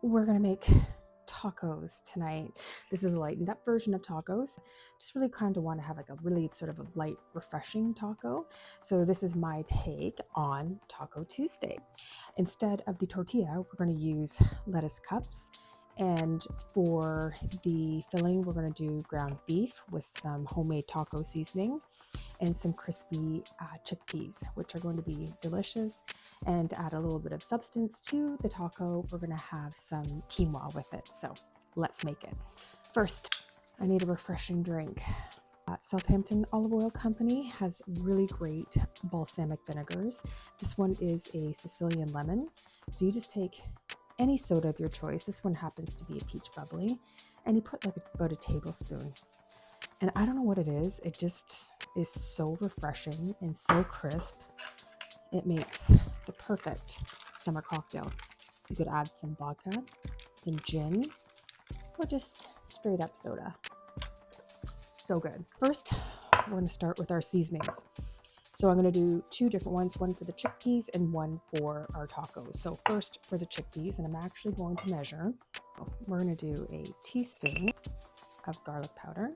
We're gonna make tacos tonight. This is a lightened up version of tacos. Just really kind of want to have like a really sort of a light, refreshing taco. So this is my take on Taco Tuesday. Instead of the tortilla, we're going to use lettuce cups. And for the filling, we're going to do ground beef with some homemade taco seasoning and some crispy chickpeas, which are going to be delicious. And to add a little bit of substance to the taco, we're going to have some quinoa with it. So let's make it. First, I need a refreshing drink. Southampton Olive Oil Company has really great balsamic vinegars. This one is a Sicilian lemon. So you just take any soda of your choice. This one happens to be a peach bubbly, and you put like about a tablespoon. And I don't know what it is. It just is so refreshing and so crisp. It makes the perfect summer cocktail. You could add some vodka, some gin, or just straight up soda. So good. First, we're going to start with our seasonings. So I'm going to do two different ones, one for the chickpeas and one for our tacos. So first for the chickpeas, and I'm actually going to measure. We're going to do a teaspoon of garlic powder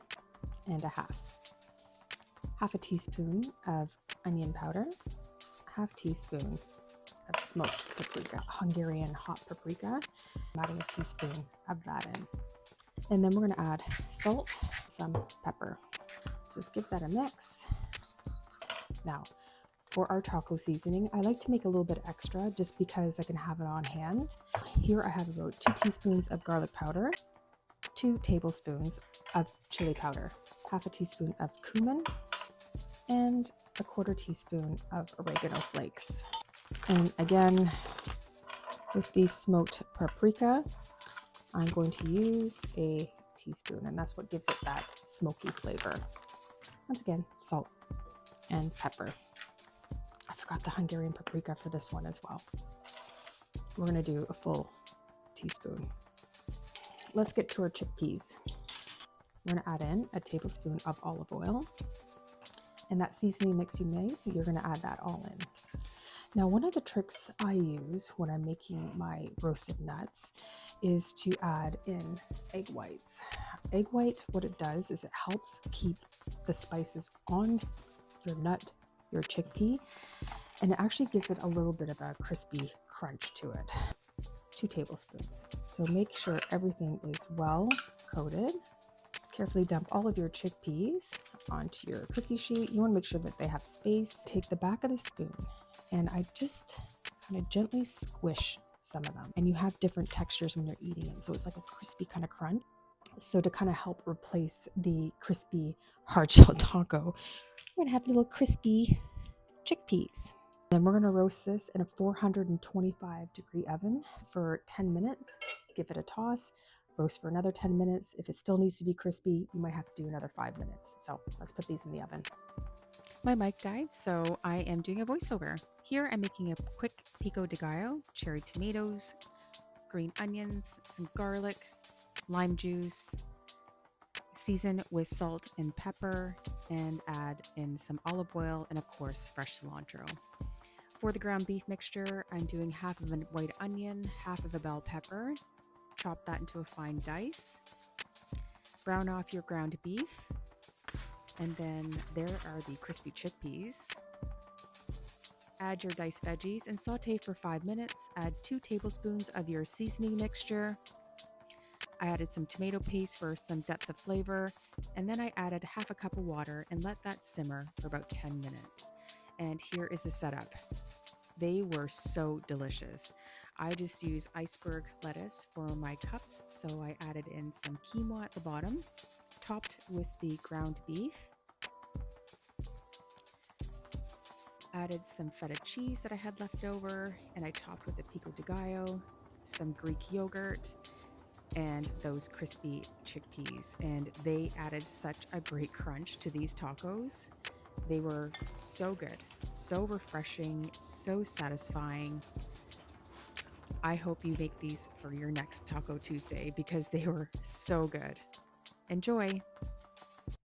and half a teaspoon of onion powder, half teaspoon of smoked paprika, Hungarian hot paprika. I'm adding a teaspoon of that in. And then we're going to add salt, some pepper. So just give that a mix. Now, for our taco seasoning, I like to make a little bit extra just because I can have it on hand. Here I have about 2 teaspoons of garlic powder, 2 tablespoons of chili powder, half a teaspoon of cumin, and a 1/4 teaspoon of oregano flakes. And again, with the smoked paprika, I'm going to use a teaspoon, and that's what gives it that smoky flavor. Once again, salt and pepper. I forgot the Hungarian paprika for this one as well. We're going to do a full teaspoon. Let's get to our chickpeas. We're going to add in a tablespoon of olive oil. And that seasoning mix you made, you're going to add that all in. Now, one of the tricks I use when I'm making my roasted nuts is to add in egg whites. Egg white, what it does is it helps keep the spices on your nut, your chickpea, and it actually gives it a little bit of a crispy crunch to it. 2 tablespoons. So make sure everything is well coated. Carefully dump all of your chickpeas onto your cookie sheet. You want to make sure that they have space. Take the back of the spoon and I just kind of gently squish some of them. And you have different textures when you're eating it. So it's like a crispy kind of crunch. So to kind of help replace the crispy hard shell taco, we're going to have little crispy chickpeas. Then we're going to roast this in a 425-degree oven for 10 minutes. Give it a toss. Roast for another 10 minutes. If it still needs to be crispy, you might have to do another 5 minutes. So let's put these in the oven. My mic died, so I am doing a voiceover. Here I'm making a quick pico de gallo, cherry tomatoes, green onions, some garlic, lime juice, season with salt and pepper, and add in some olive oil and of course fresh cilantro. For the ground beef mixture, I'm doing half of a white onion, half of a bell pepper. Chop that into a fine dice. Brown off your ground beef. And then there are the crispy chickpeas. Add your diced veggies and saute for 5 minutes. Add 2 tablespoons of your seasoning mixture. I added some tomato paste for some depth of flavor. And then I added half a cup of water and let that simmer for about 10 minutes. And here is the setup. They were so delicious. I just use iceberg lettuce for my cups, so I added in some quinoa at the bottom, topped with the ground beef. Added some feta cheese that I had left over, and I topped with the pico de gallo, some Greek yogurt, and those crispy chickpeas. And they added such a great crunch to these tacos. They were so good, so refreshing, so satisfying. I hope you make these for your next Taco Tuesday because they were so good. Enjoy!